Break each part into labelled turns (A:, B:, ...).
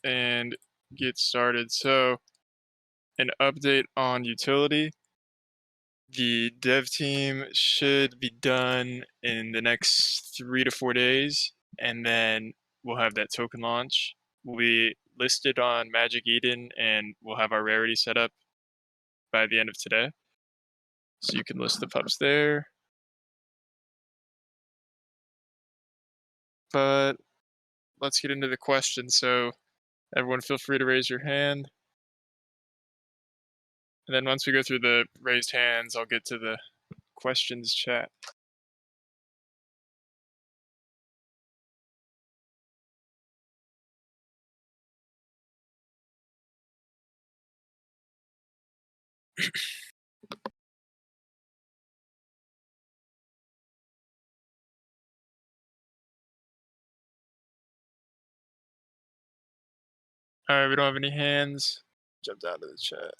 A: and get started. So, an update on utility. The dev team should be done in the next 3 to 4 days, and then we'll have that token launch. We'll be listed on Magic Eden, and we'll have our rarity set up by the end of today. So you can list the pups there. But let's get into the questions. So everyone feel free to raise your hand. And then once we go through the raised hands, I'll get to the questions chat. All right, we don't have any hands. Jump down to the chat.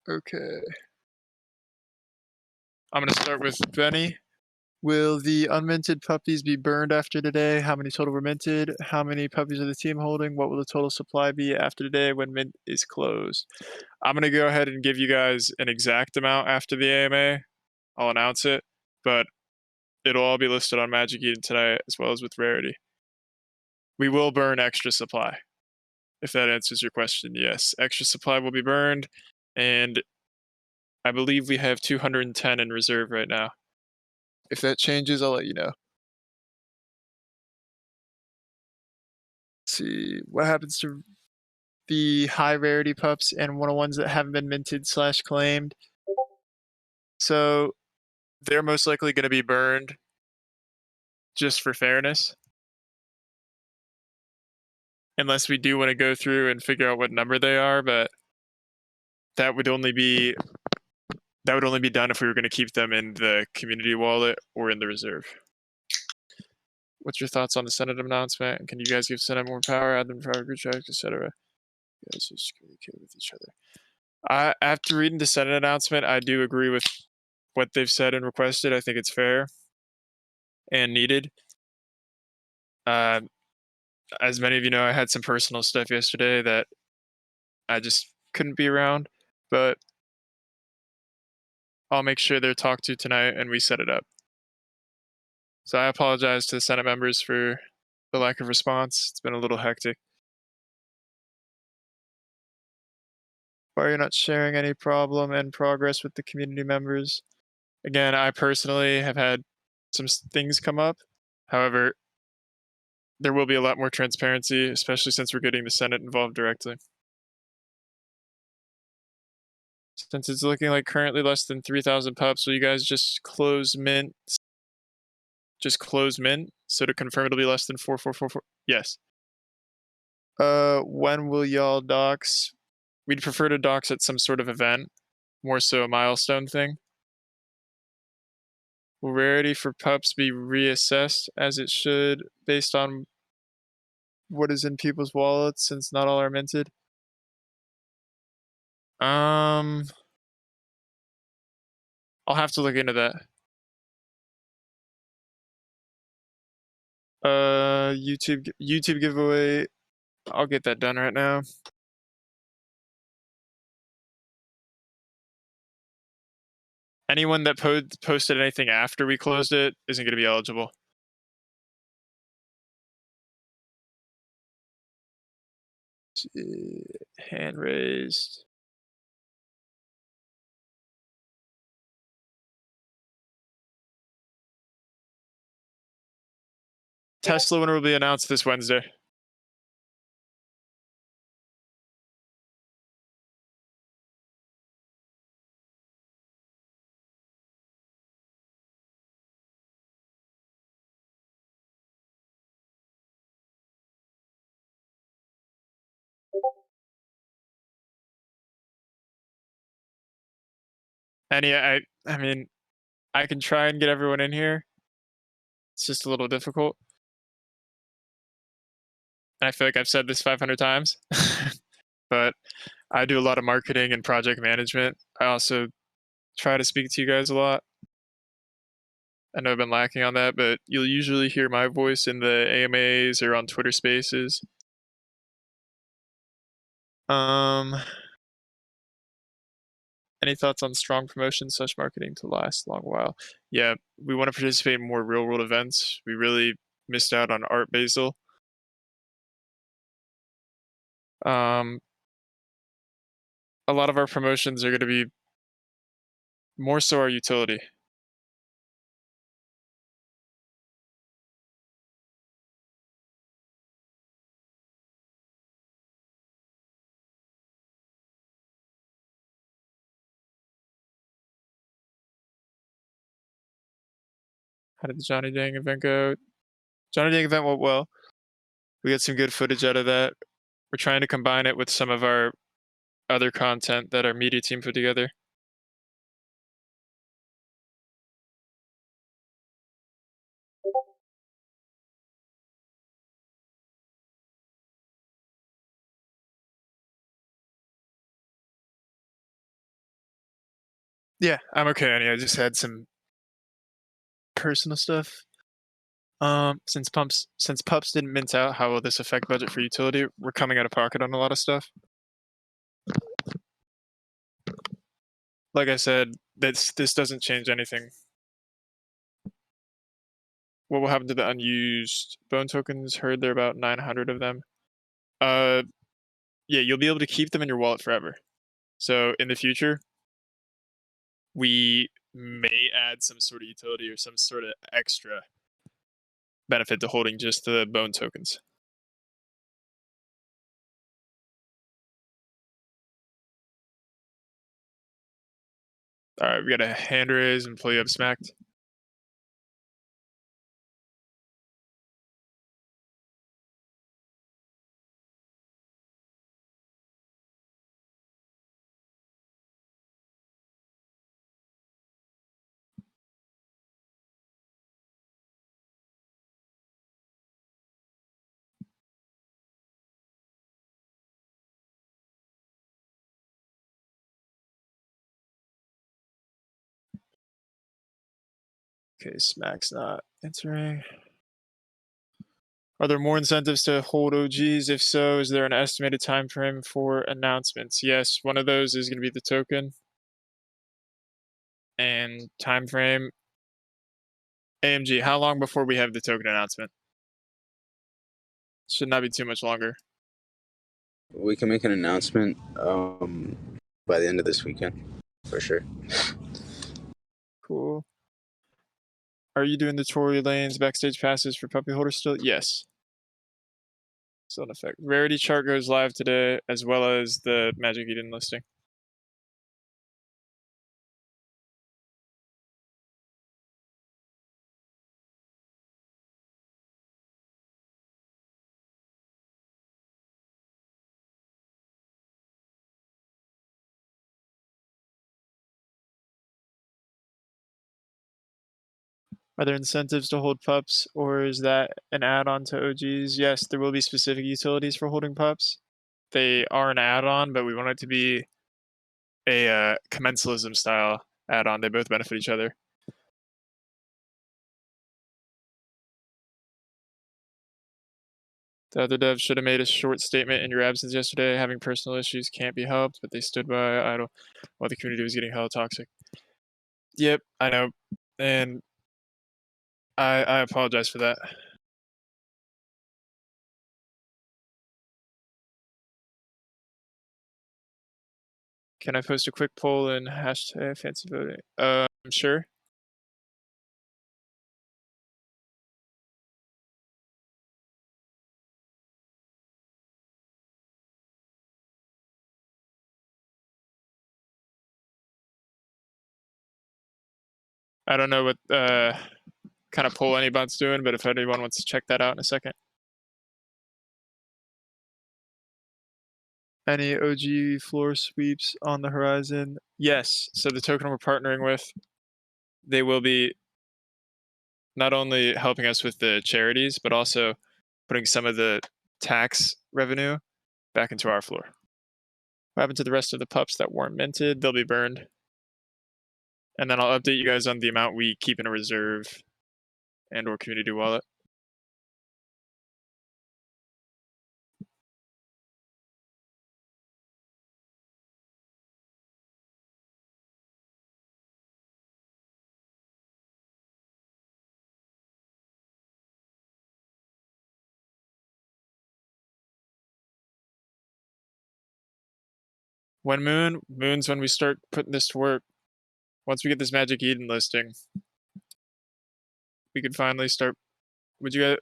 A: Okay. I'm going to start with Benny. Will the unminted puppies be burned after today? How many total were minted? How many puppies are the team holding? What will the total supply be after today when mint is closed? I'm going to go ahead and give you guys an exact amount after the AMA. I'll announce it, but it'll all be listed on Magic Eden tonight as well as with Rarity. We will burn extra supply. If that answers your question, yes. Extra supply will be burned, and I believe we have 210 in reserve right now. If that changes, I'll let you know. Let's see what happens to the high rarity pups and 101s that haven't been minted / claimed. So they're most likely going to be burned just for fairness. Unless we do want to go through and figure out what number they are, but that would only be done if we were going to keep them in the community wallet or in the reserve. What's your thoughts on the Senate announcement? Can you guys give Senate more power, add them private group checks, etc.? You guys just communicate with each other. After reading the Senate announcement, I do agree with what they've said and requested. I think it's fair and needed. As many of you know, I had some personal stuff yesterday that I just couldn't be around, but I'll make sure they're talked to tonight and we set it up. So I apologize to the Senate members for the lack of response. It's been a little hectic. Why are you not sharing any problem and progress with the community members? Again, I personally have had some things come up. However, there will be a lot more transparency, especially since we're getting the Senate involved directly. Since it's looking like currently less than 3,000 pups, will you guys just close mint? Just close mint? So to confirm it'll be less than 4,444? Yes. When will y'all docs? We'd prefer to docs at some sort of event, more so a milestone thing. Will rarity for pups be reassessed as it should based on what is in people's wallets since not all are minted? I'll have to look into that. YouTube giveaway. I'll get that done right now. Anyone that posted anything after we closed it isn't going to be eligible. Hand raised. Tesla winner will be announced this Wednesday. And yeah, I mean, I can try and get everyone in here. It's just a little difficult. And I feel like I've said this 500 times, but I do a lot of marketing and project management. I also try to speak to you guys a lot. I know I've been lacking on that, but you'll usually hear my voice in the AMAs or on Twitter Spaces. Um, any thoughts on strong promotion such marketing to last a long while? Yeah, we want to participate in more real world events. We really missed out on Art Basel. Um, a lot of our promotions are going to be more so our utility. How did the Johnny Dang event go? Johnny Dang event went well. We got some good footage out of that. We're trying to combine it with some of our other content that our media team put together. Yeah, I'm okay. I just had some personal stuff. Since pups didn't mint out, how will this affect budget for utility? We're coming out of pocket on a lot of stuff. Like I said, this doesn't change anything. What will happen to the unused bone tokens? Heard there are about 900 of them. Uh, yeah, you'll be able to keep them in your wallet forever. So in the future, we may add some sort of utility or some sort of extra benefit to holding just the bone tokens. All right, we got a hand raise. Employee up smacked. Okay, smack's not answering. Are there more incentives to hold OGs? If so, is there an estimated time frame for announcements? Yes, one of those is going to be the token and time frame. AMG, how long before we have the token announcement? Should not be too much longer.
B: We can make an announcement by the end of this weekend, for sure.
A: Cool. Are you doing the Tory Lanes backstage passes for puppy holders still? Yes. Still in effect. Rarity chart goes live today, as well as the Magic Eden listing. Are there incentives to hold pups, or is that an add-on to OGs? Yes, there will be specific utilities for holding pups. They are an add-on, but we want it to be a commensalism style add-on. They both benefit each other. The other devs should have made a short statement in your absence yesterday. Having personal issues can't be helped, but they stood by idle while the community was getting hella toxic. Yep, I know, and I apologize for that. Can I post a quick poll and hashtag fancy voting? I'm sure. I don't know what kind of poll anybody's doing, but if anyone wants to check that out in a second. Any OG floor sweeps on the horizon? Yes. So the token we're partnering with they will be not only helping us with the charities, but also putting some of the tax revenue back into our floor. What happened to the rest of the pups that weren't minted? They'll be burned. And then I'll update you guys on the amount we keep in a reserve and or community wallet. When moon's when we start putting this to work. Once we get this Magic Eden listing, we could finally start. Would you guys?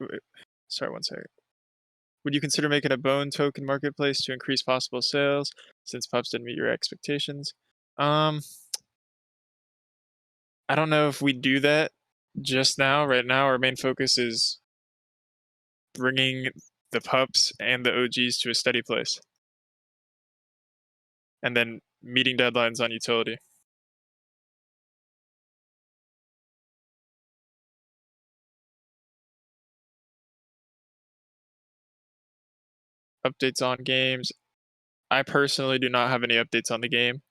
A: Sorry, one second. Would you consider making a bone token marketplace to increase possible sales since pups didn't meet your expectations? Um, I don't know if we do that just now. Right now, our main focus is bringing the pups and the OGs to a steady place, and then meeting deadlines on utility. Updates on games. I personally do not have any updates on the game.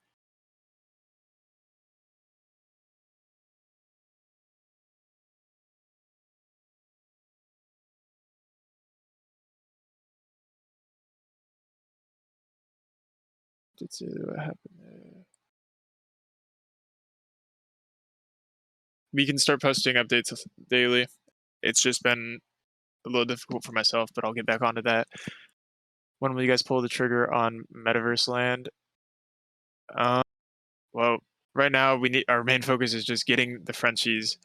A: Let's see what happened there. We can start posting updates daily. It's just been a little difficult for myself, but I'll get back onto that. When will you guys pull the trigger on Metaverse land? Um, well, right now we need our main focus is just getting the Frenchies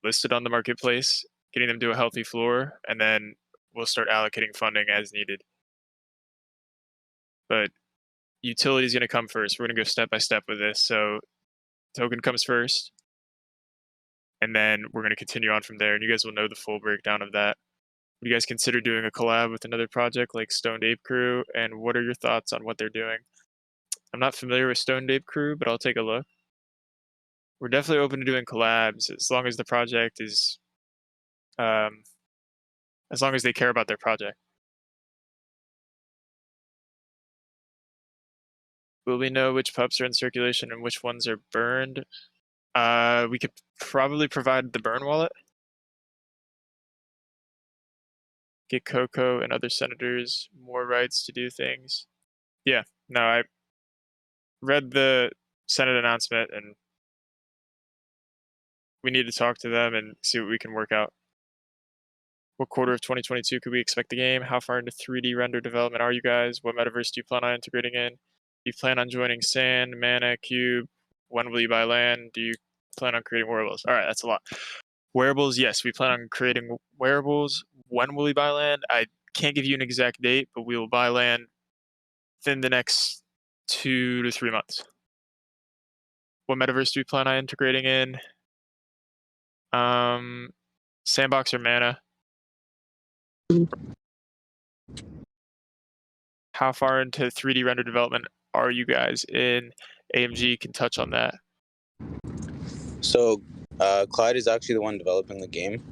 A: listed on the marketplace, getting them to a healthy floor, and then we'll start allocating funding as needed. But utility is going to come first. We're going to go step by step with this. So token comes first, and then we're going to continue on from there. And you guys will know the full breakdown of that. Would you guys consider doing a collab with another project like Stoned Ape Crew? And what are your thoughts on what they're doing? I'm not familiar with Stoned Ape Crew, but I'll take a look. We're definitely open to doing collabs as long as the project is, um, as long as they care about their project. Will we know which pups are in circulation and which ones are burned? We could probably provide the burn wallet. Get Coco and other senators more rights to do things. Yeah, no, I read the Senate announcement and we need to talk to them and see what we can work out. What quarter of 2022 could we expect the game? How far into 3D render development are you guys? What metaverse do you plan on integrating in? Do you plan on joining Sand, Mana, Cube? When will you buy land? Do you plan on creating wearables? All right, that's a lot. Wearables, yes, we plan on creating wearables. When will we buy land? I can't give you an exact date, but we will buy land within the next 2 to 3 months. What metaverse do we plan on integrating in? Sandbox or Mana? How far into 3D render development are you guys in? AMG can touch on that.
B: So, Clyde is actually the one developing the game.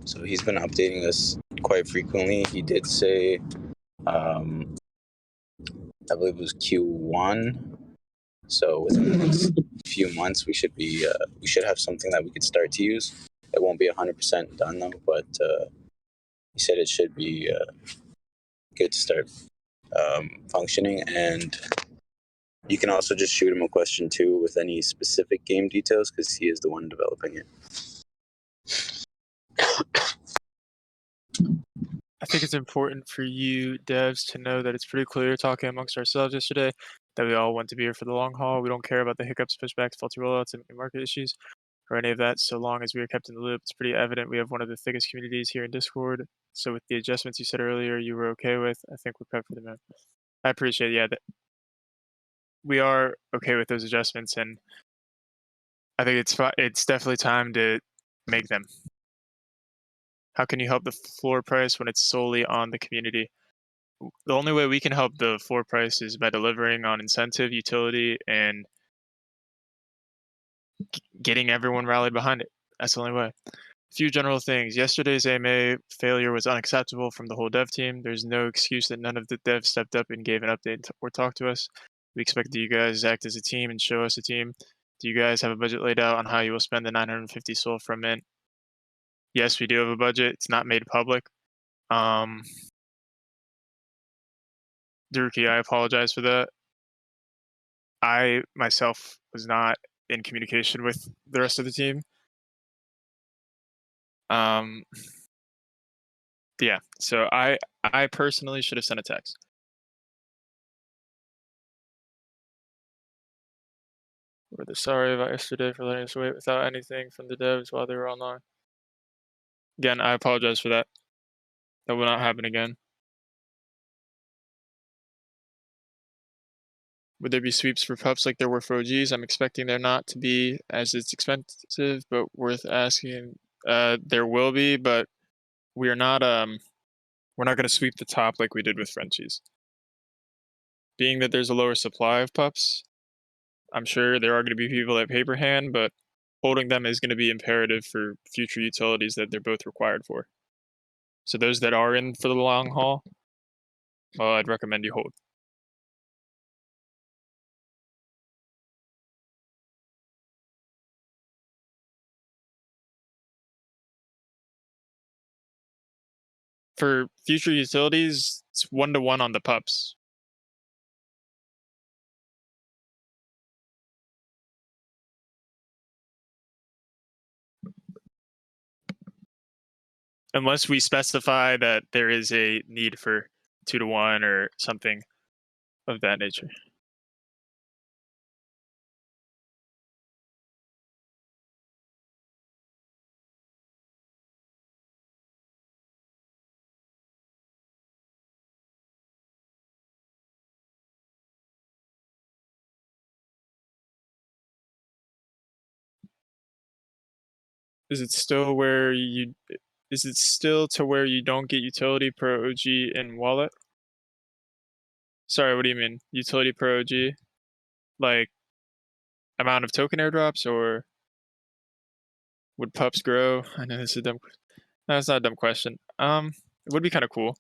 B: So he's been updating us quite frequently. He did say, I believe it was Q1. So within the next few months, we should have something that we could start to use. It won't be 100% done though, but he said it should be good to start functioning. And you can also just shoot him a question too with any specific game details because he is the one developing it.
A: I think it's important for you devs to know that it's pretty clear talking amongst ourselves yesterday that we all want to be here for the long haul. We don't care about the hiccups, pushbacks, faulty rollouts, and market issues or any of that. So long as we are kept in the loop, it's pretty evident we have one of the thickest communities here in Discord. So with the adjustments you said earlier, you were okay with, I think we're prepped for the moon. I appreciate, yeah, that we are okay with those adjustments, and I think it's definitely time to make them. How can you help the floor price when it's solely on the community? The only way we can help the floor price is by delivering on incentive, utility, and getting everyone rallied behind it. That's the only way. Few general things. Yesterday's AMA failure was unacceptable from the whole dev team. There's no excuse that none of the devs stepped up and gave an update or talked to us. We expect that you guys act as a team and show us a team. Do you guys have a budget laid out on how you will spend the 950 SOL from Mint? Yes, we do have a budget. It's not made public. Druki, I apologize for that. I myself was not in communication with the rest of the team. Yeah, so I personally should have sent a text. We're sorry about yesterday for letting us wait without anything from the devs while they were online. Again, I apologize for that. That will not happen again. Would there be sweeps for pups like there were for OGs? I'm expecting there not to be, as it's expensive, but worth asking. There will be, but we're not going to sweep the top like we did with Frenchies. Being that there's a lower supply of pups, I'm sure there are going to be people that paper hand, but holding them is going to be imperative for future utilities that they're both required for. So those that are in for the long haul, well, I'd recommend you hold. For future utilities, it's 1-to-1 on the pups. Unless we specify that there is a need for 2-to-1 or something of that nature. Is it still to where you don't get utility per OG in wallet? Sorry, what do you mean? Utility per OG? Like amount of token airdrops, or would pups grow? I know this is a dumb. No, it's not a dumb question. It would be kind of cool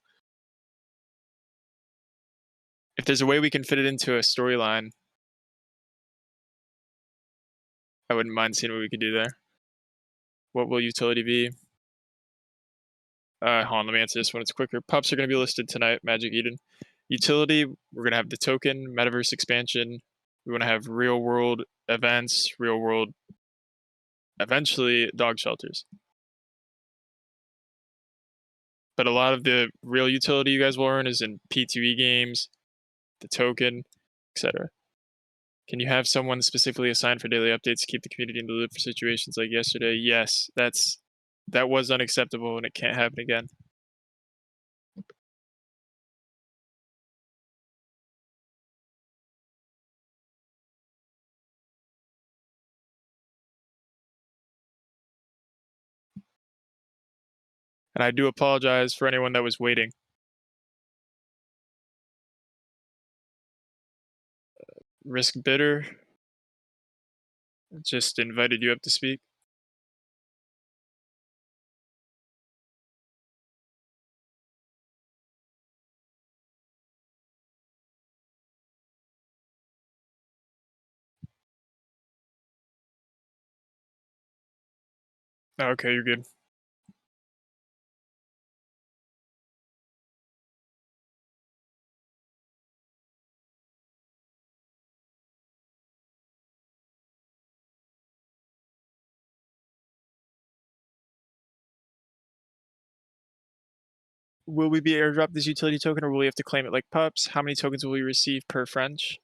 A: if there's a way we can fit it into a storyline. I wouldn't mind seeing what we could do there. What will utility be? Hold on, let me answer this one. It's quicker. Pups are going to be listed tonight. Magic Eden. Utility, we're going to have the token, Metaverse expansion. We want to have real world events, real world, eventually dog shelters. But a lot of the real utility you guys will earn is in P2E games, the token, etc. Can you have someone specifically assigned for daily updates to keep the community in the loop for situations like yesterday? Yes, that was unacceptable and it can't happen again. And I do apologize for anyone that was waiting. Risk bidder just invited you up to speak. Okay, you're good. Will we be airdropped this utility token, or will we have to claim it like pups? How many tokens will we receive per French?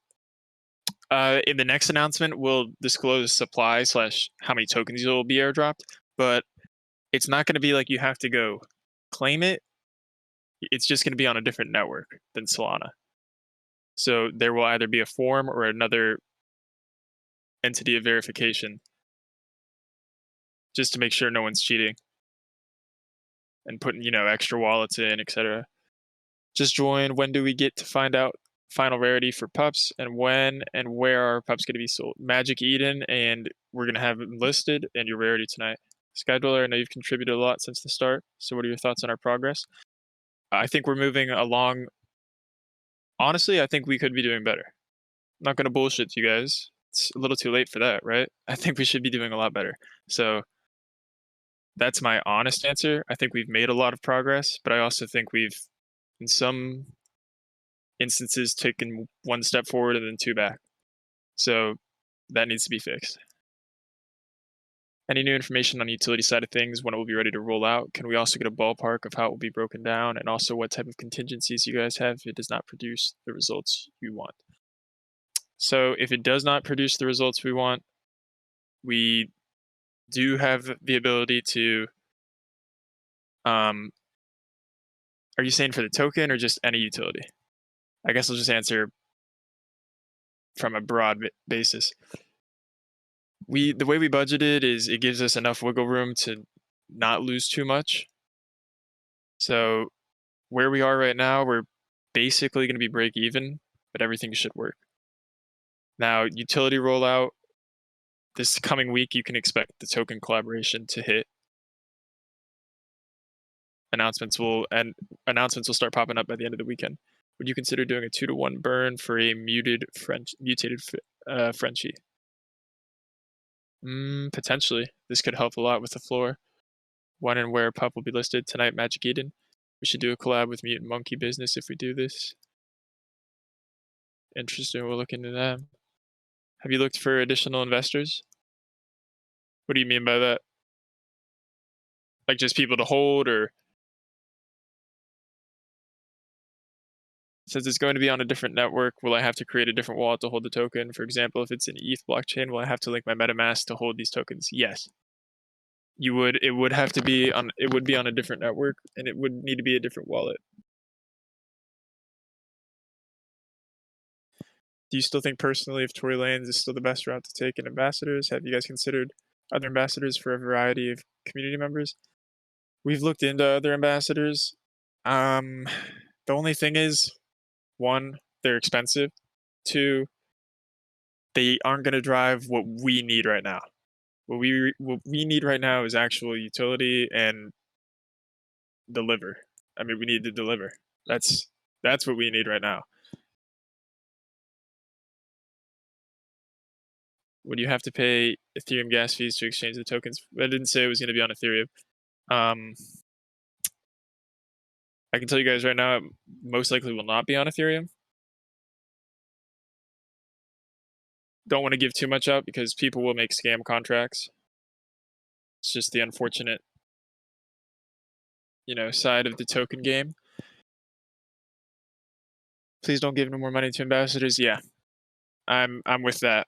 A: In the next announcement, we'll disclose supply / how many tokens will be airdropped, but it's not going to be like you have to go claim it. It's just going to be on a different network than Solana. So there will either be a form or another entity of verification, just to make sure no one's cheating and putting extra wallets in, etc. Just join. When do we get to find out final rarity for pups, and when and where are pups going to be sold? Magic Eden, and we're going to have them listed, and your rarity tonight. Scheduler, I know you've contributed a lot since the start. So, what are your thoughts on our progress? I think we're moving along. Honestly, I think we could be doing better. I'm not going to bullshit you guys. It's a little too late for that, right? I think we should be doing a lot better. So, that's my honest answer. I think we've made a lot of progress, but I also think we've, in some instances, taken one step forward and then two back. So that needs to be fixed. Any new information on the utility side of things, when it will be ready to roll out? Can we also get a ballpark of how it will be broken down, and also what type of contingencies you guys have if it does not produce the results you want? So if it does not produce the results we want, we do have the ability to are you saying for the token or just any utility? I guess I'll just answer from a broad basis. The way we budgeted is it gives us enough wiggle room to not lose too much. So where we are right now, we're basically going to be break even, but everything should work. Now, utility rollout, this coming week, you can expect the token collaboration to hit. Announcements will start popping up by the end of the weekend. Would you consider doing a 2-to-1 burn for a mutated Frenchie? Potentially. This could help a lot with the floor. When and where pup will be listed tonight, Magic Eden. We should do a collab with Mutant Monkey Business if we do this. Interesting, we'll look into that. Have you looked for additional investors? What do you mean by that? Like just people to hold, or since it's going to be on a different network, will I have to create a different wallet to hold the token? For example, if it's an ETH blockchain, will I have to link my MetaMask to hold these tokens? Yes. You would. It would have to be on. It would be on a different network, and it would need to be a different wallet. Do you still think personally if Tory Lanez is still the best route to take in ambassadors? Have you guys considered other ambassadors for a variety of community members? We've looked into other ambassadors. The only thing is, one, they're expensive. Two, they aren't going to drive what we need right now. What we need right now is actual utility and deliver. I mean, we need to deliver. That's what we need right now. Would you have to pay Ethereum gas fees to exchange the tokens? I didn't say it was going to be on Ethereum. I can tell you guys right now, it most likely will not be on Ethereum. Don't want to give too much out because people will make scam contracts. It's just the unfortunate, side of the token game. Please don't give no more money to ambassadors. Yeah, I'm with that.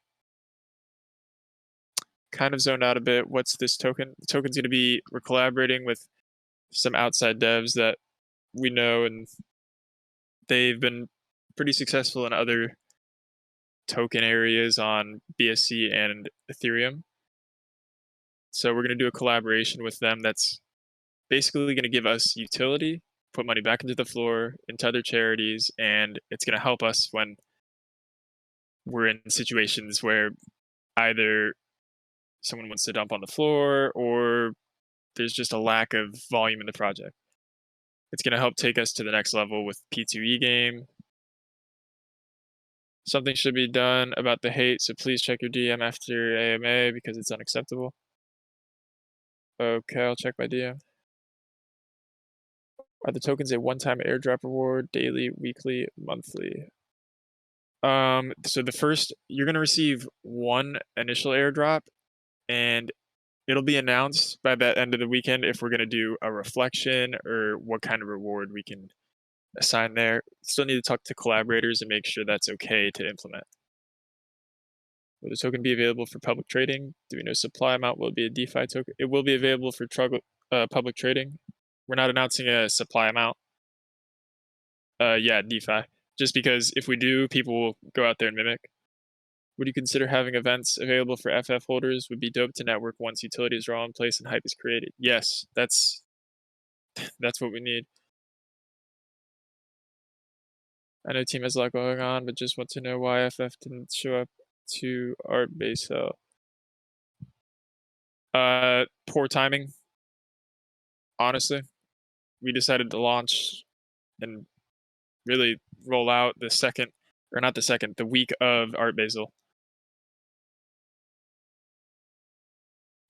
A: Kind of zoned out a bit. What's this token? The token's going to be, we're collaborating with some outside devs that we know, and they've been pretty successful in other token areas on BSC and Ethereum. So we're going to do a collaboration with them that's basically going to give us utility, put money back into the floor, into other charities, and it's going to help us when we're in situations where either someone wants to dump on the floor or there's just a lack of volume in the project. It's going to help take us to the next level with P2E game. Something should be done about the hate, so please check your DM after AMA because it's unacceptable. Okay, I'll check my DM. Are the tokens a one-time airdrop reward, daily, weekly, monthly? So the first, you're going to receive one initial airdrop, and it'll be announced by the end of the weekend if we're going to do a reflection or what kind of reward we can assign there. Still need to talk to collaborators and make sure that's okay to implement. Will the token be available for public trading? Do we know supply amount? Will it be a DeFi token? It will be available for public trading. We're not announcing a supply amount. Yeah, DeFi. Just because if we do, people will go out there and mimic. Would you consider having events available for FF holders? Would be dope to network once utilities are all in place and hype is created. Yes, that's what we need. I know team has a lot going on, but just want to know why FF didn't show up to Art Base Hill. Poor timing, honestly. We decided to launch and really roll out the second, or not the second, the week of Art Basel.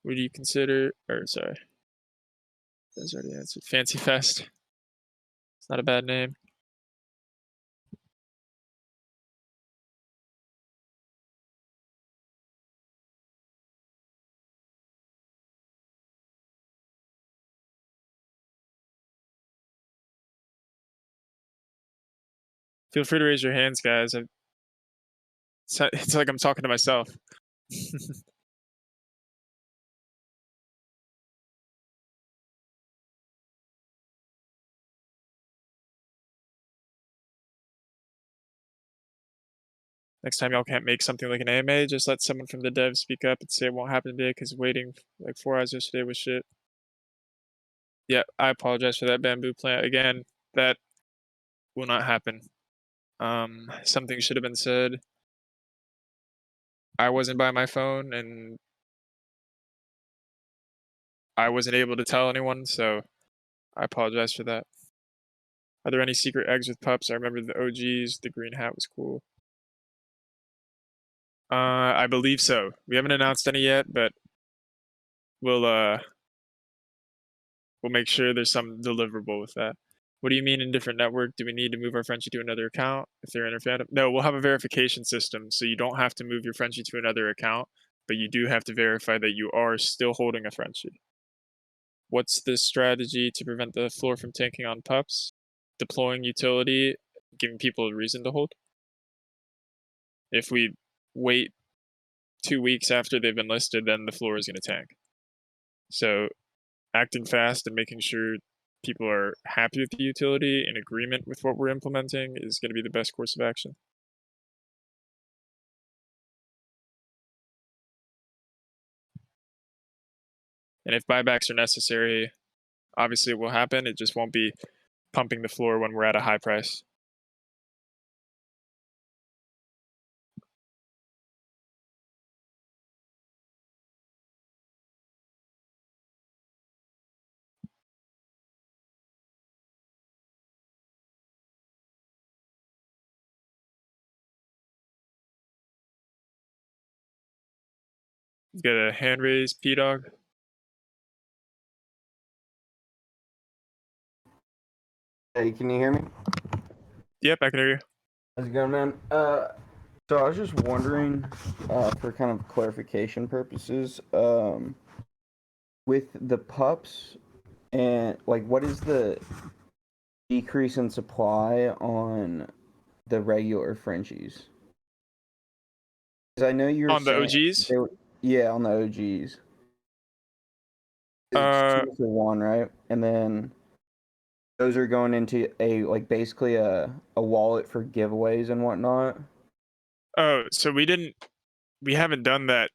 A: Would you consider, or sorry, that's already answered. Fancy Fest. It's not a bad name. Feel free to raise your hands, guys. It's like I'm talking to myself. Next time y'all can't make something like an AMA, just let someone from the dev speak up and say it won't happen today because waiting like 4 hours yesterday was shit. Yeah, I apologize for that bamboo plant. Again, that will not happen. Something should have been said. I wasn't by my phone and I wasn't able to tell anyone, so I apologize for that. Are there any secret eggs with pups? I remember the OGs. The green hat was cool. I believe so. We haven't announced any yet, but we'll make sure there's some deliverable with that. What do you mean in different network? Do we need to move our Frenchie to another account if they're in our fandom? No, we'll have a verification system, so you don't have to move your Frenchie to another account, but you do have to verify that you are still holding a Frenchie. What's the strategy to prevent the floor from tanking on pups? Deploying utility, giving people a reason to hold. If we wait 2 weeks after they've been listed, then the floor is going to tank. So acting fast and making sure people are happy with the utility, in agreement with what we're implementing, is going to be the best course of action. And if buybacks are necessary, obviously it will happen. It just won't be pumping the floor when we're at a high price. Get a hand raise, P-Dog.
C: Hey, can you hear me?
A: Yep, I can hear you.
C: How's it going, man? So I was just wondering, for kind of clarification purposes, with the pups and like, what is the decrease in supply on the regular Frenchies? Because I know you were
A: On the
C: saying
A: OGs?
C: they were, yeah, on the OGs. It's
A: Uh,
C: 2 for 1, right? And then those are going into a like basically a wallet for giveaways and whatnot.
A: oh, so we haven't done that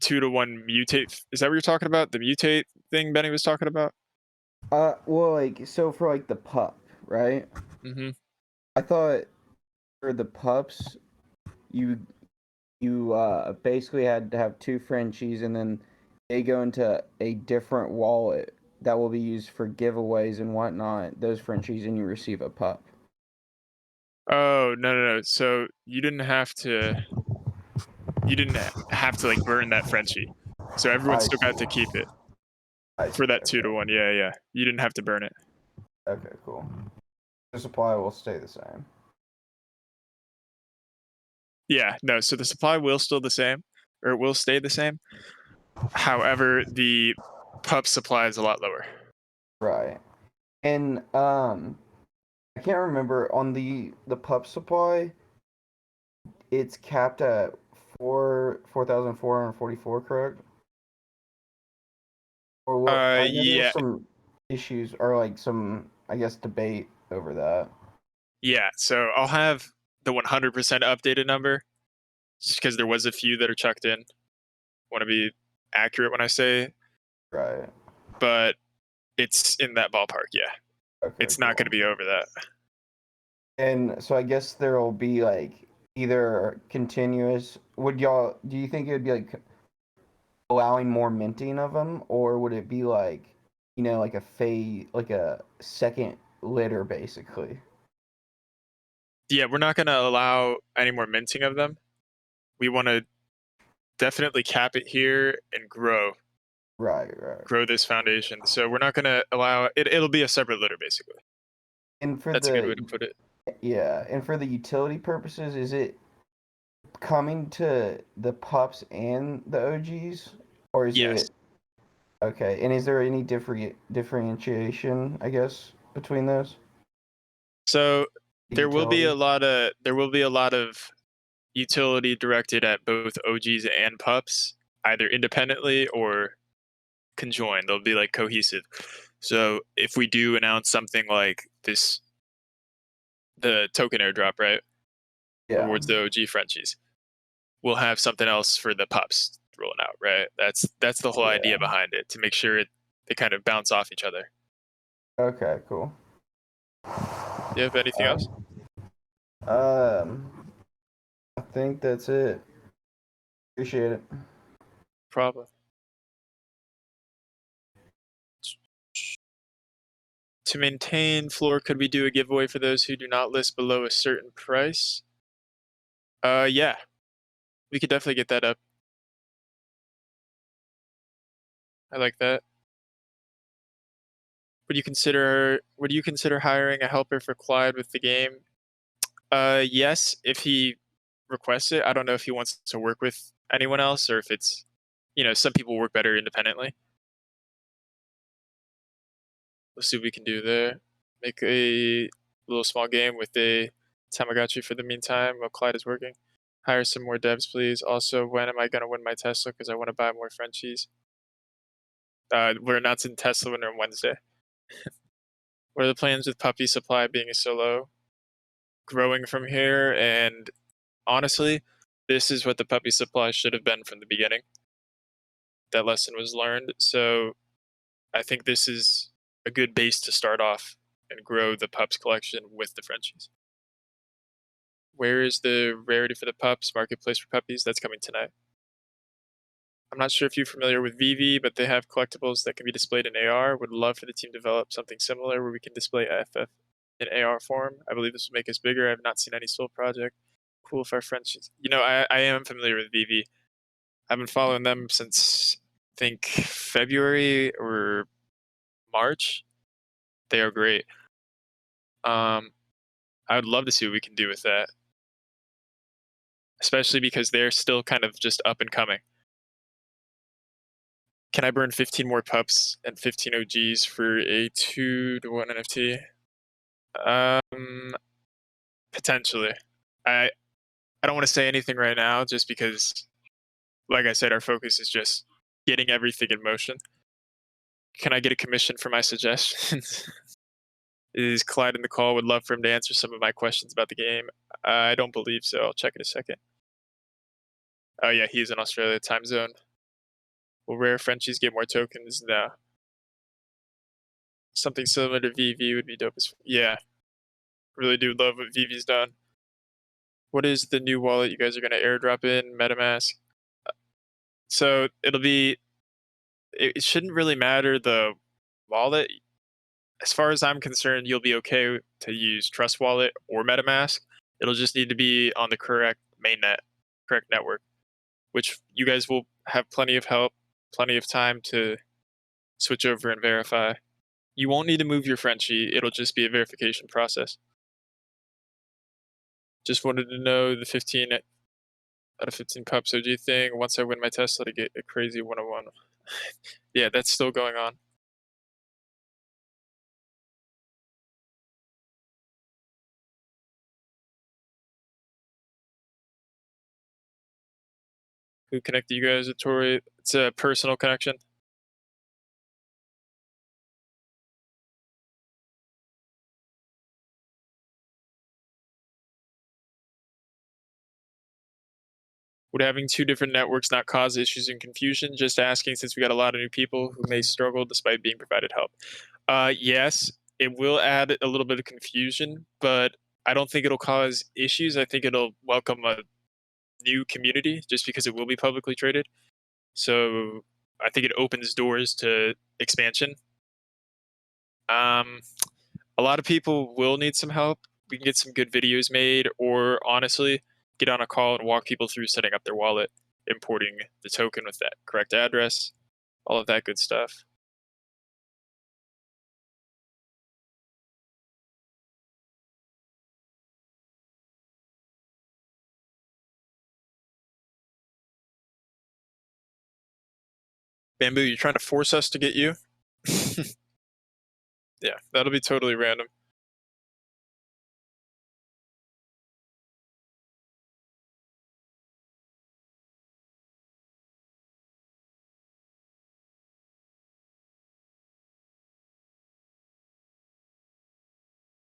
A: 2-to-1 mutate. Is that what you're talking about? The mutate thing Benny was talking about?
C: Well, like, so for like the pup, right?
A: Mm-hmm.
C: I thought for the pups, you basically had to have 2 Frenchies, and then they go into a different wallet that will be used for giveaways and whatnot. Those Frenchies, and you receive a pup.
A: Oh, no. So you didn't have to like burn that Frenchie. So everyone
C: I
A: still got to
C: see.
A: keep it
C: I
A: for
C: see.
A: that
C: Okay.
A: 2-to-1. Yeah. You didn't have to burn it.
C: Okay. Cool. The supply will stay the same.
A: Yeah, no, so the supply will still the same, or it will stay the same. However, the pup supply is a lot lower.
C: Right. And I can't remember on the pup supply. It's capped at 4,444, correct? Or what? I know there was
A: Yeah,
C: some issues or like some, I guess, debate over that.
A: yeah. So I'll have the 100% updated number, just because there was a few that are chucked in. Want to be accurate when I say,
C: Right.
A: but it's in that ballpark. Yeah,
C: Okay,
A: it's not
C: cool.
A: going to be over that.
C: And so I guess there will be like either continuous. Do you think it would be like allowing more minting of them, or would it be like, like like a second litter basically?
A: Yeah, we're not going to allow any more minting of them. We want to definitely cap it here and grow
C: Right.
A: this foundation. So we're not going to allow it. It'll be a separate litter basically.
C: And for
A: That's a good way to put it.
C: and for the utility purposes, is it coming to the pups and the OGs, or is
A: Yes.
C: it okay? And is there any differentiation, I guess, between those?
A: So there will be a
C: Utility?
A: lot of utility directed at both OGs and pups, either independently or conjoined. They'll be like cohesive. So if we do announce something like this, the token airdrop, right,
C: Yeah.
A: towards the OG Frenchies, we'll have something else for the pups rolling out, right? That's the whole idea
C: Yeah.
A: behind it, to make sure they kind of bounce off each other.
C: Okay. Cool.
A: Do you have anything else?
C: I think that's it. Appreciate it.
A: Problem. To maintain floor, could we do a giveaway for those who do not list below a certain price? Yeah, we could definitely get that up. I like that. Would you consider hiring a helper for Clyde with the game? Yes, if he requests it. I don't know if he wants to work with anyone else or if it's, some people work better independently. Let's see what we can do there. Make a little small game with a Tamagotchi for the meantime while Clyde is working. Hire some more devs, please. Also, when am I going to win my Tesla? Because I want to buy more Frenchies. We're announcing Tesla winner on Wednesday. What are the plans with puppy supply being so low? Growing from here, and honestly, this is what the puppy supply should have been from the beginning. That lesson was learned. So I think this is a good base to start off and grow the pups collection with the Frenchies. Where is the rarity for the pups? Marketplace for puppies? That's coming tonight. I'm not sure if you're familiar with VV, but they have collectibles that can be displayed in AR. Would love for the team to develop something similar where we can display FF in AR form. I believe this will make us bigger. I've not seen any soul project. Cool if our Frenchies. I am familiar with VV. I've been following them since I think February or March. They are great. I would love to see what we can do with that, especially because they're still kind of just up and coming. Can I burn 15 more pups and 15 OGs for a 2-to-1 NFT? Potentially. I don't want to say anything right now just because, like I said, our focus is just getting everything in motion. Can I get a commission for my suggestions? Is Clyde in the call? Would love for him to answer some of my questions about the game. I don't believe so. I'll check in a second. Oh yeah, he's in Australia time zone. Will rare Frenchies get more tokens? No. Something similar to VV would be dope as yeah. Really do love what VV's done. What is the new wallet you guys are gonna airdrop in? MetaMask. So it shouldn't really matter the wallet. As far as I'm concerned, you'll be okay to use Trust Wallet or MetaMask. It'll just need to be on the correct mainnet, correct network, which you guys will have plenty of help, plenty of time to switch over and verify. You won't need to move your Frenchie. It'll just be a verification process. Just wanted to know the 15 out of 15 pups OG thing. Once I win my Tesla to get a crazy 101. Yeah, that's still going on. Who connected you guys with Tori? It's a personal connection. Would having two different networks not cause issues and confusion? Just asking, since we got a lot of new people who may struggle despite being provided help. Yes, it will add a little bit of confusion, but I don't think it'll cause issues. I think it'll welcome a new community just because it will be publicly traded. So I think it opens doors to expansion. Um, a lot of people will need some help. We can get some good videos made, or honestly, get on a call and walk people through setting up their wallet, importing the token with that correct address, all of that good stuff. Bamboo, you're trying to force us to get you? Yeah, that'll be totally random.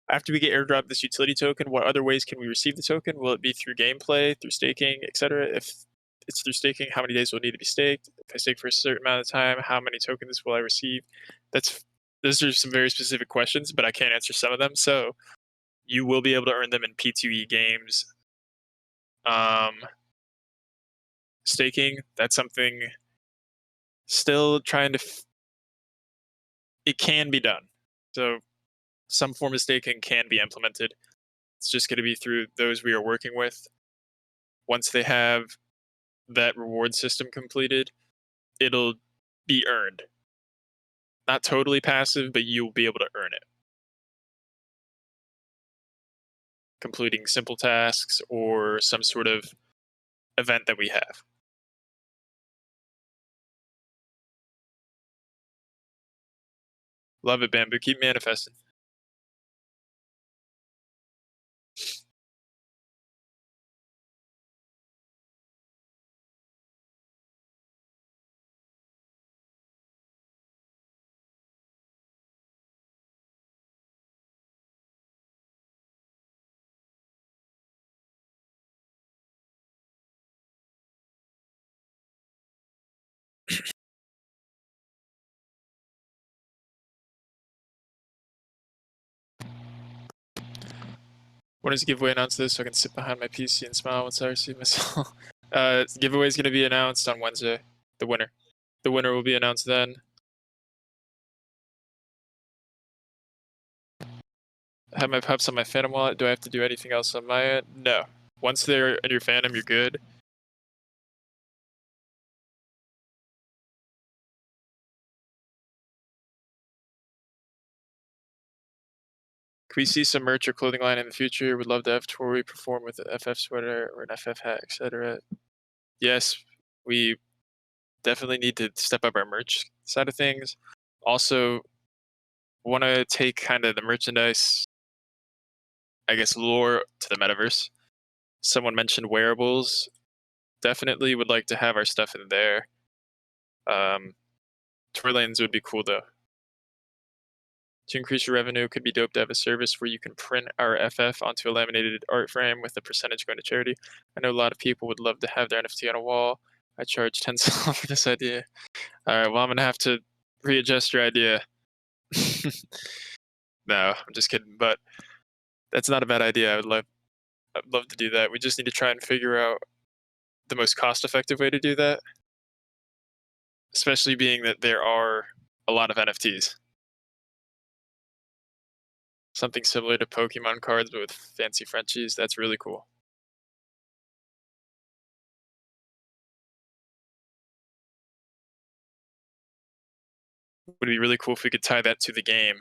A: After we get airdropped this utility token, what other ways can we receive the token? Will it be through gameplay, through staking, etc.? If it's through staking, how many days will it need to be staked? If I stake for a certain amount of time, how many tokens will I receive? That's Those are some very specific questions, but I can't answer some of them. So you will be able to earn them in P2E games. Staking, that's something still trying to. It can be done. So some form of staking can be implemented. It's just going to be through those we are working with. Once they have that reward system completed, it'll be earned. Not totally passive, but you'll be able to earn it. Completing simple tasks or some sort of event that we have. Love it, Bamboo. Keep manifesting. When is the giveaway announced this so I can sit behind my PC and smile once I receive myself? Giveaway is going to be announced on Wednesday. The winner. The winner will be announced then. I have my pups on my Phantom wallet. Do I have to do anything else on my end? No. Once they're in your Phantom, you're good. Can we see some merch or clothing line in the future? Would love to have Tori perform with an FF sweater or an FF hat, etc. Yes, we definitely need to step up our merch side of things. Also, want to take kind of the merchandise, I guess, lore to the metaverse. Someone mentioned wearables. Definitely would like to have our stuff in there. Tour lanes would be cool though. To increase your revenue, it could be dope to have a service where you can print our FF onto a laminated art frame with a percentage going to charity. I know a lot of people would love to have their NFT on a wall. I charge 10 cents for this idea. All right, well, I'm going to have to readjust your idea. No, I'm just kidding. But that's not a bad idea. I'd love to do that. We just need to try and figure out the most cost-effective way to do that, especially being that there are a lot of NFTs. Something similar to Pokemon cards, but with fancy Frenchies. That's really cool. Would be really cool if we could tie that to the game.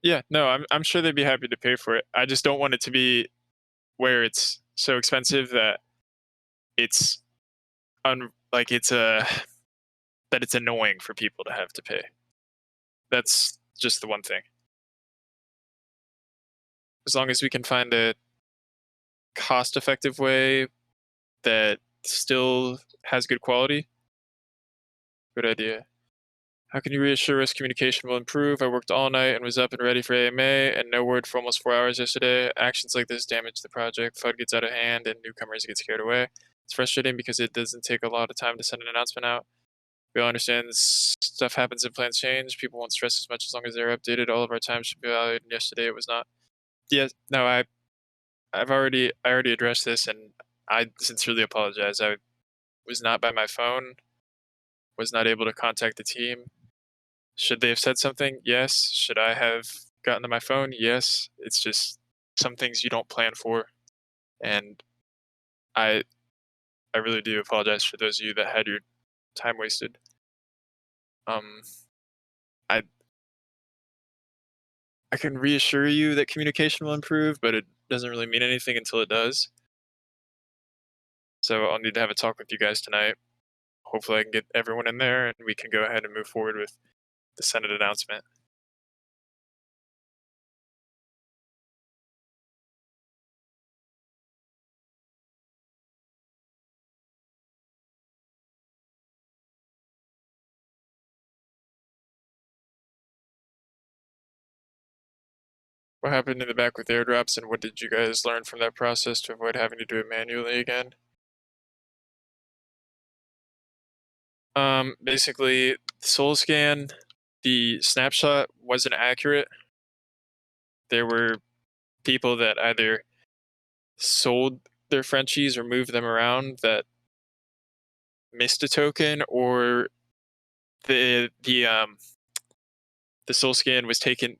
A: Yeah, no, I'm sure they'd be happy to pay for it. I just don't want it to be where it's so expensive that it's like it's a that it's annoying for people to have to pay. That's just the one thing. As long as we can find a cost-effective way that still has good quality, good idea. How can you reassure us communication will improve? I worked all night and was up and ready for AMA, and no word for almost 4 hours yesterday. Actions like this damage the project. FUD gets out of hand, and newcomers get scared away. It's frustrating because it doesn't take a lot of time to send an announcement out. We all understand stuff happens and plans change. People won't stress as much as long as they're updated. All of our time should be valued, and yesterday it was not. Yes, no, I already addressed this, and I sincerely apologize. I was not by my phone, was not able to contact the team. Should they have said something? Yes. Should I have gotten to my phone? Yes. It's just some things you don't plan for, and I I really do apologize for those of you that had your time wasted. Um, I I can reassure you that communication will improve, but it doesn't really mean anything until it does. So I'll need to have a talk with you guys tonight. Hopefully, I can get everyone in there, and we can go ahead and move forward with the Senate announcement. What happened in the back with airdrops, and what did you guys learn from that process to avoid having to do it manually again? Basically, Soul Scan, the snapshot wasn't accurate. There were people that either sold their Frenchies or moved them around that missed a token, or the the um the Soul Scan was taken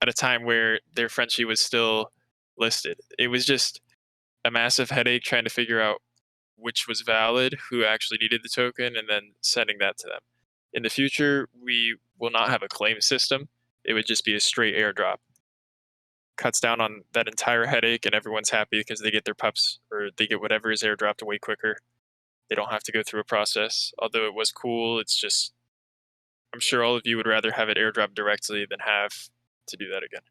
A: at a time where their Frenchie was still listed. It was just a massive headache trying to figure out which was valid, who actually needed the token, and then sending that to them. In the future, we will not have a claim system. It would just be a straight airdrop. Cuts down on that entire headache, and everyone's happy because they get their pups or they get whatever is airdropped way quicker. They don't have to go through a process. Although it was cool, it's just I'm sure all of you would rather have it airdrop directly than have to do that again.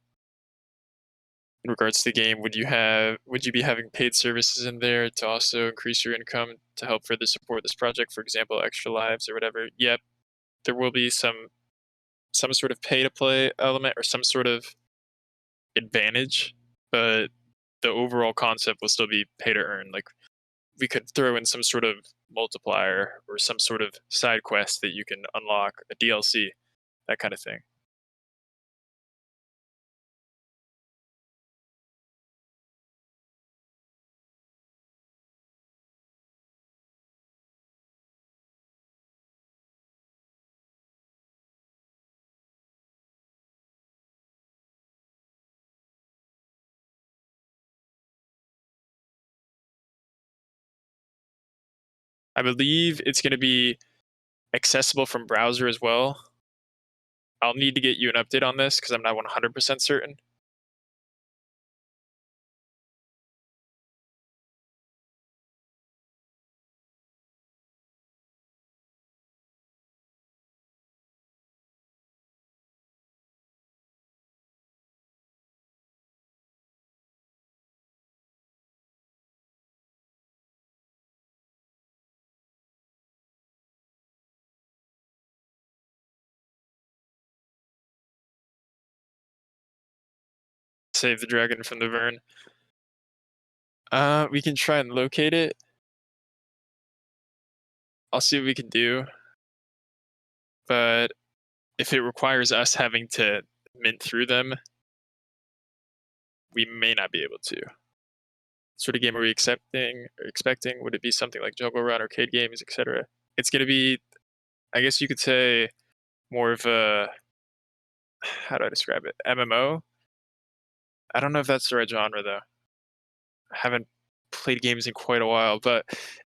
A: In regards to the game, would you be having paid services in there to also increase your income to help further support this project? For example, extra lives or whatever. Yep, there will be some sort of pay to play element or some sort of advantage, but the overall concept will still be pay to earn. Like we could throw in some sort of multiplier or some sort of side quest that you can unlock, a DLC, that kind of thing. I believe it's going to be accessible from browser as well. I'll need to get you an update on this because I'm not 100% certain. Save the dragon from the Vern. We can try and locate it. I'll see what we can do. But if it requires us having to mint through them, we may not be able to. What sort of game are we accepting or expecting? Would it be something like Juggle Run, arcade games, etc.? It's going to be, I guess you could say, more of a, how do I describe it? MMO? I don't know if that's the right genre though. I haven't played games in quite a while, but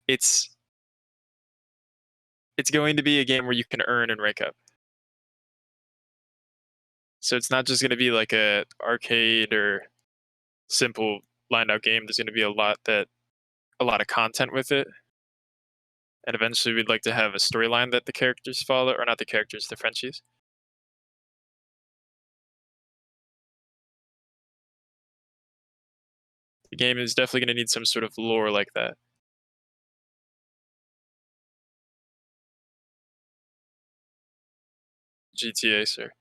A: it's it's going to be a game where you can earn and rank up. So it's not just going to be like a arcade or simple lined out game. There's going to be a lot of content with it, and eventually we'd like to have a storyline that the characters follow, or not the characters, the Frenchies. The game is definitely going to need some sort of lore like that. GTA, sir.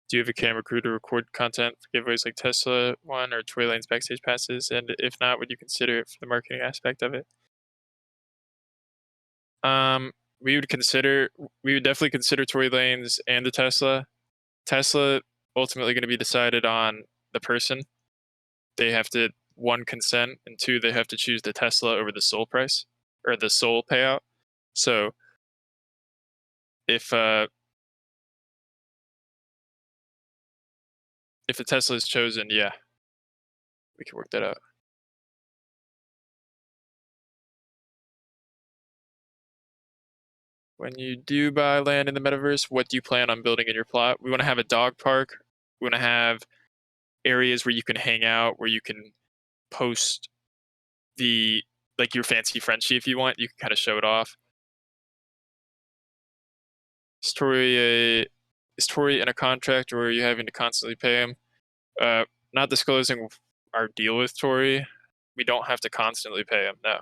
A: Do you have a camera crew to record content for giveaways like Tesla one or Tory Lane's backstage passes? And if not, would you consider it for the marketing aspect of it? Um, we would consider, we would definitely consider Tory Lane's and the Tesla. Tesla ultimately going to be decided on the person. They have to, one, consent, and two, they have to choose the Tesla over the Soul price or the Soul payout. So if the Tesla is chosen, yeah, we can work that out. When you do buy land in the metaverse, what do you plan on building in your plot? We want to have a dog park. We want to have areas where you can hang out, where you can post the like your fancy Frenchie if you want. You can kind of show it off. Is Tory in a contract, or are you having to constantly pay him? Not disclosing our deal with Tory. We don't have to constantly pay him. No.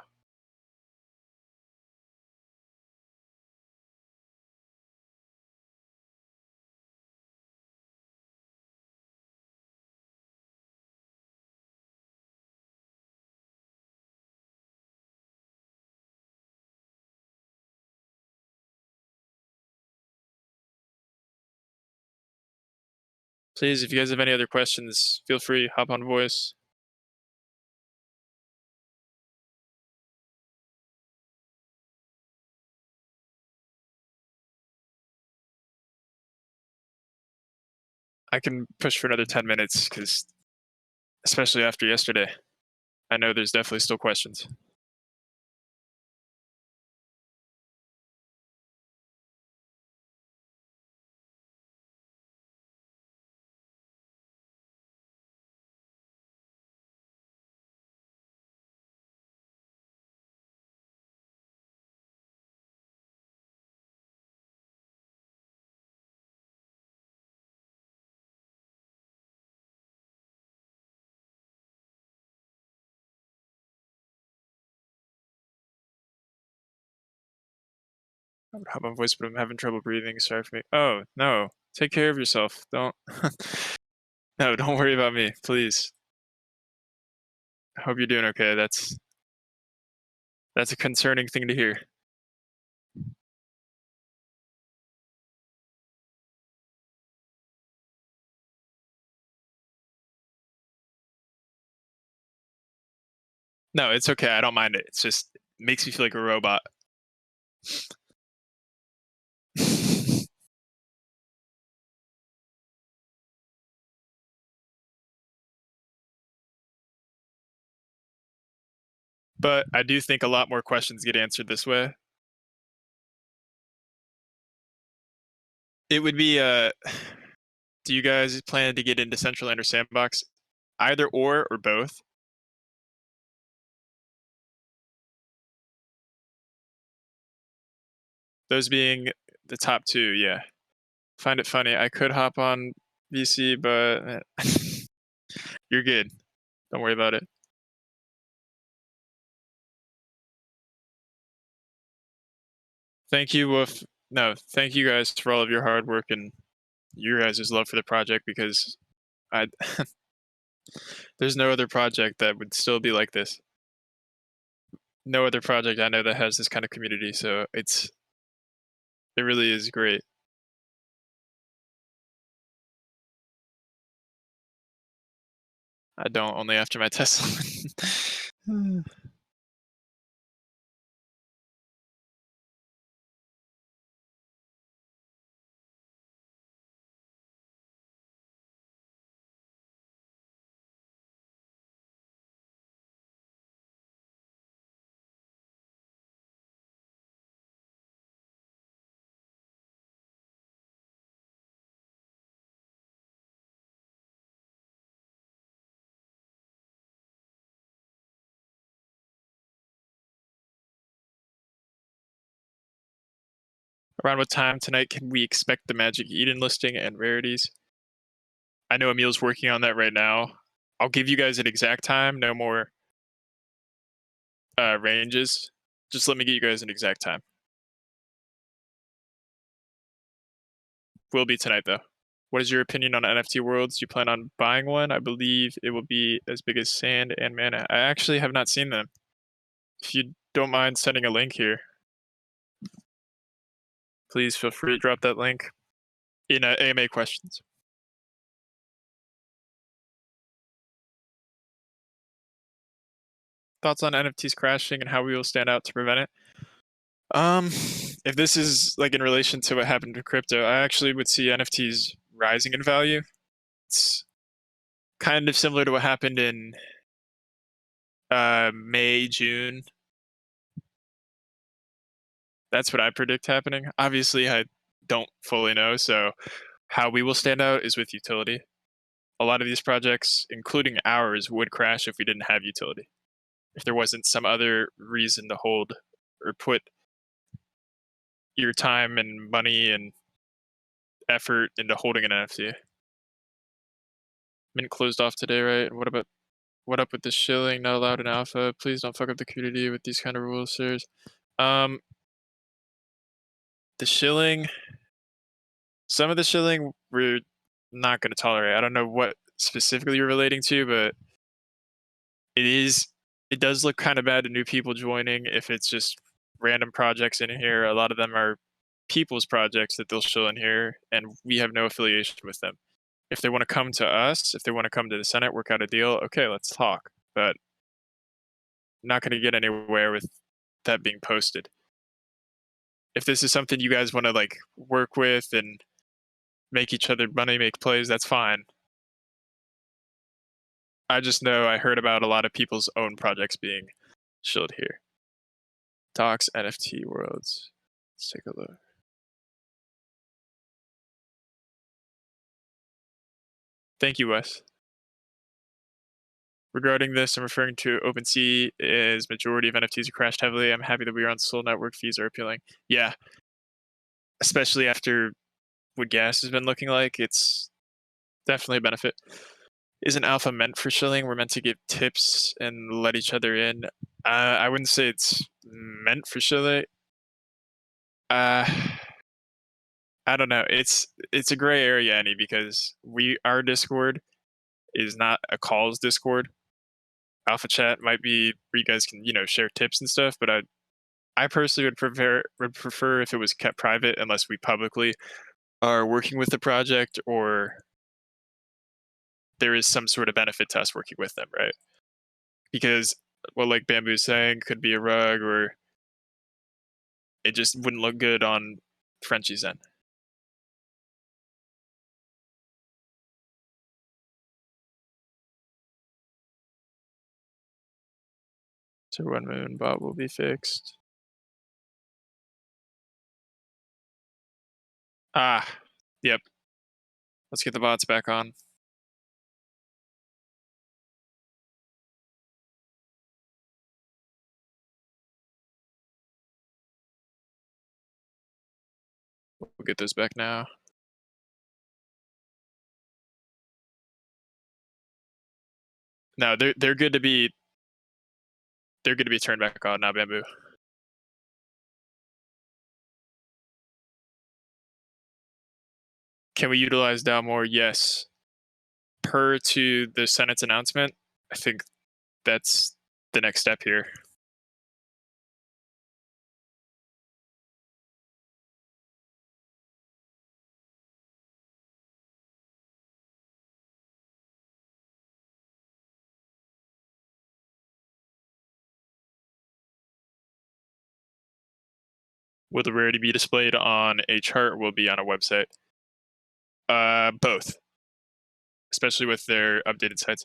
A: Please, if you guys have any other questions, feel free, hop on voice. I can push for another 10 minutes because, especially after yesterday, I know there's definitely still questions. I would hop on voice, but I'm having trouble breathing. Sorry for me. Oh, no. Take care of yourself. Don't. No, don't worry about me, please. I hope you're doing okay. That's a concerning thing to hear. No, it's okay. I don't mind it. It's just it makes me feel like a robot. But I do think a lot more questions get answered this way. It would be do you guys plan to get into Decentraland or Sandbox? Either or both? Those being the top two, yeah. Find it funny. I could hop on VC, but you're good. Don't worry about it. Thank you, Wolf. No, thank you guys for all of your hard work and your guys' love for the project because I there's no other project that would still be like this. No other project I know that has this kind of community, so it really is great. I don't, only after my Tesla. Around what time tonight can we expect the Magic Eden listing and rarities? I know Emil's working on that right now. I'll give you guys an exact time, no more ranges. Just let me get you guys an exact time. Will be tonight though. What is your opinion on NFT worlds? Do you plan on buying one? I believe it will be as big as Sand and Mana. I actually have not seen them. If you don't mind sending a link here, please feel free to drop that link in AMA questions. Thoughts on NFTs crashing and how we will stand out to prevent it? If this is like in relation to what happened to crypto, I actually would see NFTs rising in value. It's kind of similar to what happened in May, June. That's what I predict happening. Obviously, I don't fully know, so how we will stand out is with utility. A lot of these projects, including ours, would crash if we didn't have utility. If there wasn't some other reason to hold or put your time and money and effort into holding an NFT. Mint closed off today, right? What up with the shilling? Not allowed in alpha. Please don't fuck up the community with these kind of rules, sirs. The shilling. Some of the shilling we're not going to tolerate. I don't know what specifically you're relating to, but it does look kind of bad to new people joining if it's just random projects in here. A lot of them are people's projects that they'll show in here, and we have no affiliation with them. If they want to come to us, if they want to come to the Senate, work out a deal, okay, let's talk. But not going to get anywhere with that being posted. If this is something you guys want to like work with and make each other money, make plays, that's fine. I just know I heard about a lot of people's own projects being shilled here. Talks NFT worlds. Let's take a look. Thank you, Wes. Regarding this, I'm referring to OpenSea as majority of NFTs are crashed heavily. I'm happy that we are on Sol network. Fees are appealing. Yeah. Especially after what gas has been looking like, it's definitely a benefit. Isn't alpha meant for shilling? We're meant to give tips and let each other in. I wouldn't say it's meant for shilling. I don't know. It's a gray area, Annie, because our Discord is not a calls Discord. Alpha chat might be where you guys can, share tips and stuff, but I personally would prefer if it was kept private unless we publicly are working with the project or there is some sort of benefit to us working with them, right? Because what like Bamboo's saying could be a rug or it just wouldn't look good on Frenchie's end. So when Moon bot will be fixed. Yep. Let's get the bots back on. We'll get those back now. No, they're good to be turned back on now, Bamboo. Can we utilize DAO more? Yes. Per to the Senate's announcement, I think that's the next step here. Will the rarity be displayed on a chart or will it be on a website? Both. Especially with their updated sites.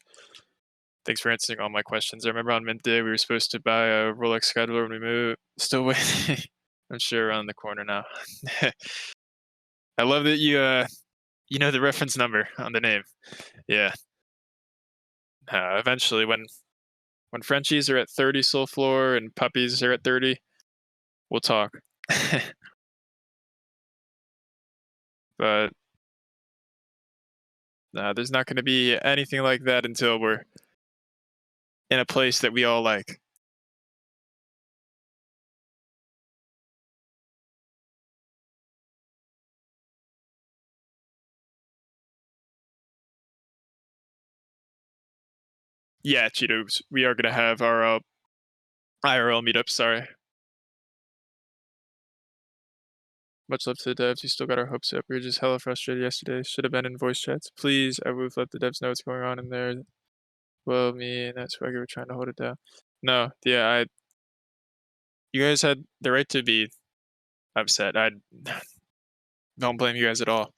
A: Thanks for answering all my questions. I remember on Mint Day we were supposed to buy a Rolex Skydiver when we moved. Still waiting. I'm sure around the corner now. I love that you know the reference number on the name. Yeah. Eventually, when Frenchies are at 30 Soul Floor and puppies are at 30, we'll talk. But Nah, there's not going to be anything like that until we're in a place that we all like. Yeah, Cheetos, we are going to have our IRL meetup. Sorry. Much love to the devs. We still got our hopes up. We were just hella frustrated yesterday. Should have been in voice chats. Please, I would have let the devs know what's going on in there. Well, me and that swagger were trying to hold it down. No, yeah, you guys had the right to be upset. I don't blame you guys at all.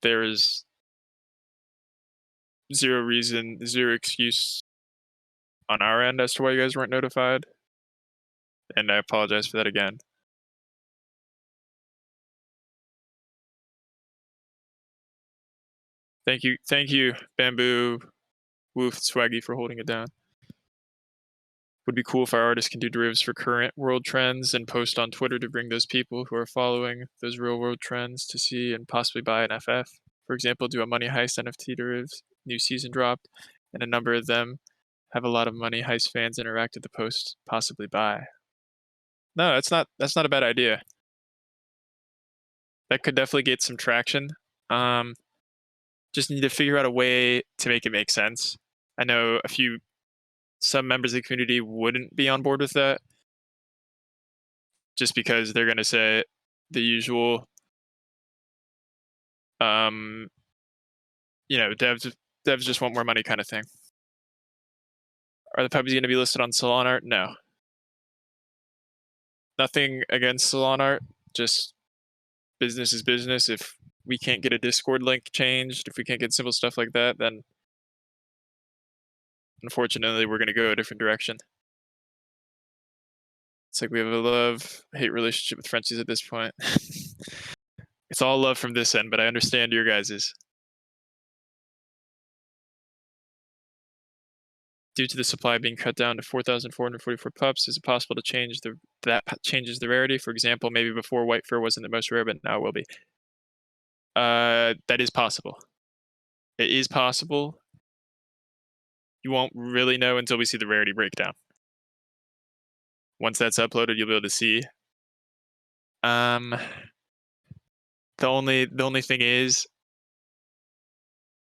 A: There is zero reason, zero excuse on our end as to why you guys weren't notified. And I apologize for that again. Thank you, Bamboo, Woof, Swaggy for holding it down. Would be cool if our artists can do derivatives for current world trends and post on Twitter to bring those people who are following those real world trends to see and possibly buy an FF. For example, do a money heist NFT derivatives, new season dropped, and a number of them have a lot of money heist fans interact with the post, possibly buy. No, that's not a bad idea. That could definitely get some traction. Just need to figure out a way to make it make sense. I know some members of the community wouldn't be on board with that, just because they're going to say the usual, devs just want more money kind of thing. Are the puppies going to be listed on Solana art? No. Nothing against Solana art, just business is business. If we can't get a Discord link changed, if we can't get simple stuff like that, then unfortunately we're going to go a different direction. It's like we have a love-hate relationship with Frenchies at this point. It's all love from this end, but I understand your guys's. Due to the supply being cut down to 4,444 pups, is it possible to change that changes the rarity? For example, maybe before white fur wasn't the most rare, but now it will be. That is possible. It is possible. You won't really know until we see the rarity breakdown. Once that's uploaded, you'll be able to see. The only thing is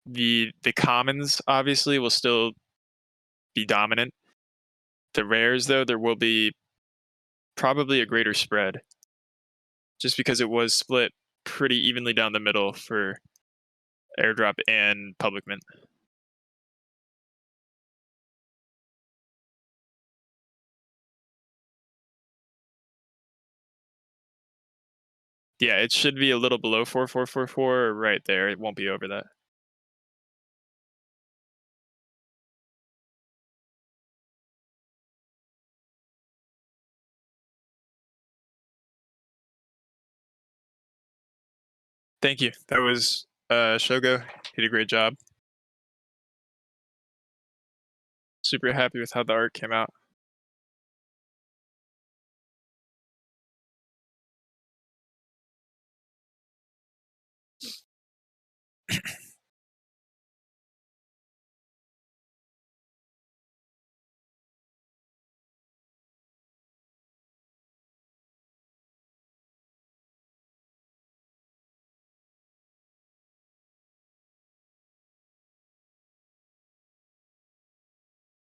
A: the commons obviously will still be dominant. The rares, though, there will be probably a greater spread, just because it was split pretty evenly down the middle for airdrop and public mint. Yeah, it should be a little below 4444 right there. It won't be over that. Thank you. That was Shogo. He did a great job. Super happy with how the art came out.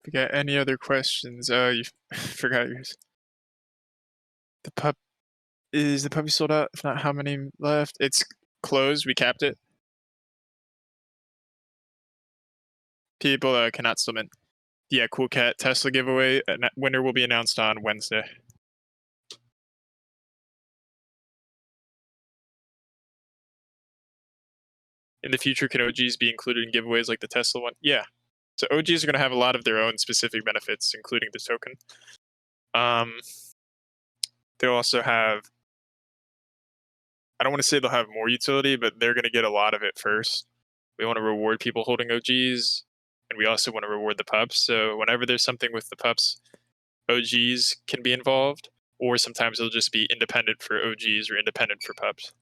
A: If you got any other questions, you forgot yours. Is the puppy sold out? If not, how many left? It's closed. We capped it. People cannot still mint. Yeah, Cool Cat Tesla giveaway. Winner will be announced on Wednesday. In the future, can OGs be included in giveaways like the Tesla one? Yeah. So OGs are going to have a lot of their own specific benefits, including the token. They'll also have, I don't want to say they'll have more utility, but they're going to get a lot of it first. We want to reward people holding OGs, and we also want to reward the pups. So whenever there's something with the pups, OGs can be involved, or sometimes it'll just be independent for OGs or independent for pups.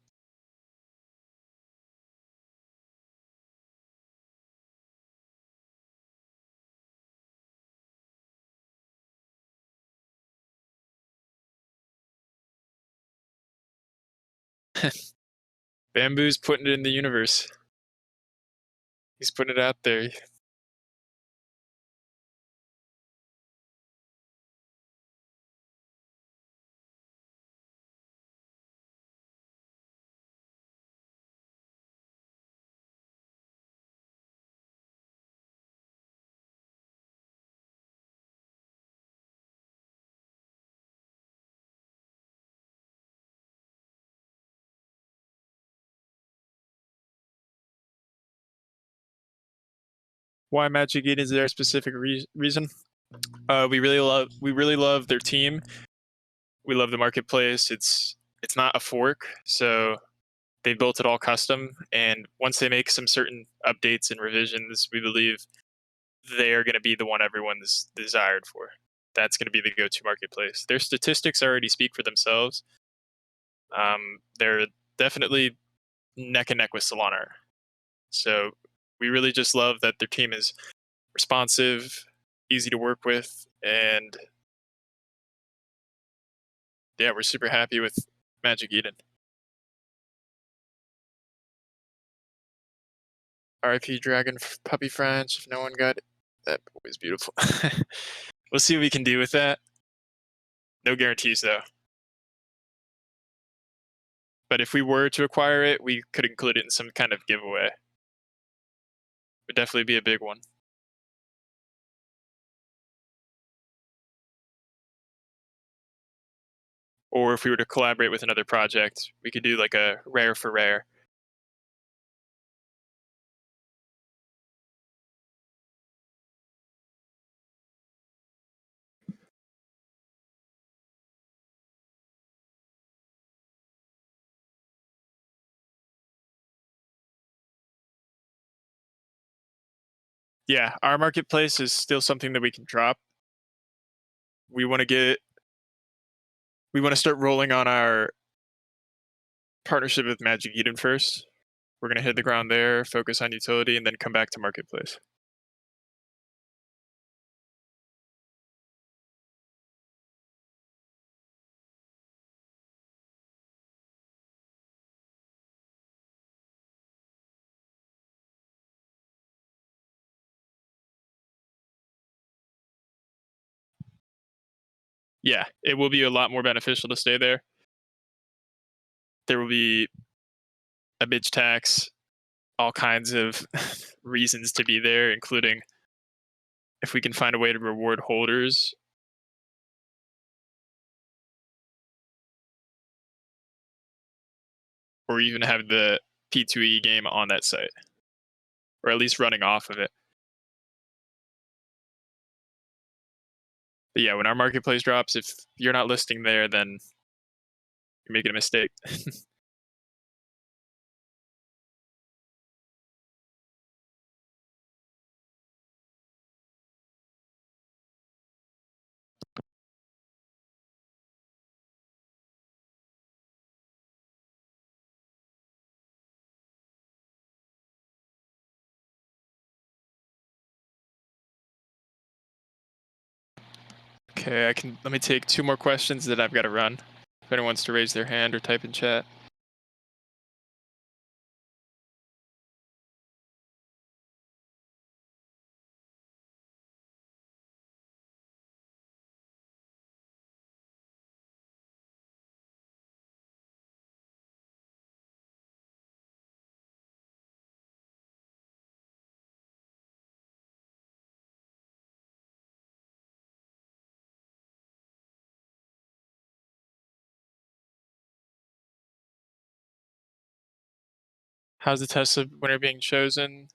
A: Bamboo's putting it in the universe. He's putting it out there. Why Magic Eden is there a specific reason? We really love their team. We love the marketplace. It's not a fork, so they built it all custom. And once they make some certain updates and revisions, we believe they are going to be the one everyone's desired for. That's going to be the go-to marketplace. Their statistics already speak for themselves. They're definitely neck and neck with Solana. So we really just love that their team is responsive, easy to work with, and yeah, we're super happy with Magic Eden. RIP Dragon Puppy French. If no one got it, that was beautiful. We'll see what we can do with that. No guarantees though. But if we were to acquire it, we could include it in some kind of giveaway. Would definitely be a big one. Or if we were to collaborate with another project, we could do like a rare for rare. Yeah, our marketplace is still something that we can drop. We want to start rolling on our partnership with Magic Eden first. We're going to hit the ground there, focus on utility, and then come back to marketplace. Yeah, it will be a lot more beneficial to stay there. There will be a bitch tax, all kinds of reasons to be there, including if we can find a way to reward holders. Or even have the P2E game on that site, or at least running off of it. But yeah, when our marketplace drops, if you're not listing there, then you're making a mistake. Okay, let me take 2 more questions that I've got to run. If anyone wants to raise their hand or type in chat. How's the Tesla winner being chosen?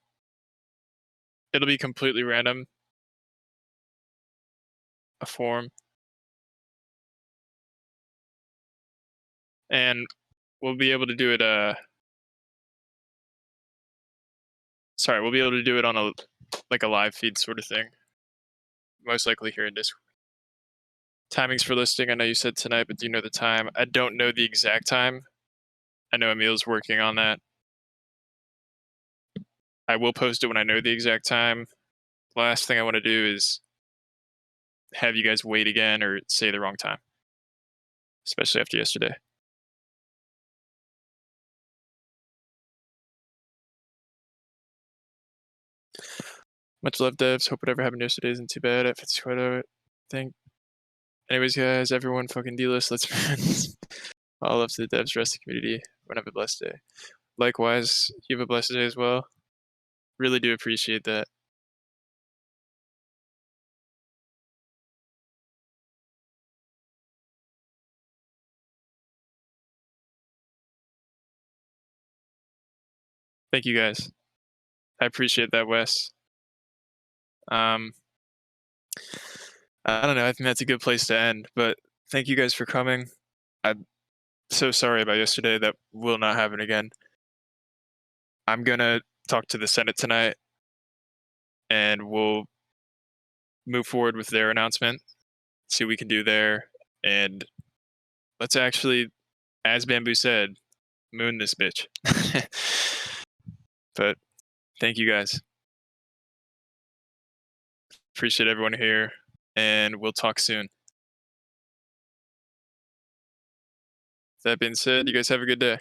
A: It'll be completely random. A form. And we'll be able to do it we'll be able to do it on a live feed sort of thing. Most likely here in Discord. Timings for listing, I know you said tonight, but do you know the time? I don't know the exact time. I know Emil's working on that. I will post it when I know the exact time. Last thing I want to do is have you guys wait again or say the wrong time, especially after yesterday. Much love, devs. Hope whatever happened yesterday isn't too bad. If it's quite a thing. Anyways, guys, everyone fucking D-list. Let's all up to the devs, rest of the community. Everyone have a blessed day. Likewise, you have a blessed day as well. Really do appreciate that. Thank you, guys. I appreciate that, Wes. I don't know. I think that's a good place to end. But thank you guys for coming. I'm so sorry about yesterday. That will not happen again. I'm gonna talk to the Senate tonight, and we'll move forward with their announcement. See what we can do there, and let's actually, as Bamboo said, moon this bitch. But thank you guys. Appreciate everyone here, and we'll talk soon. That being said, you guys have a good day.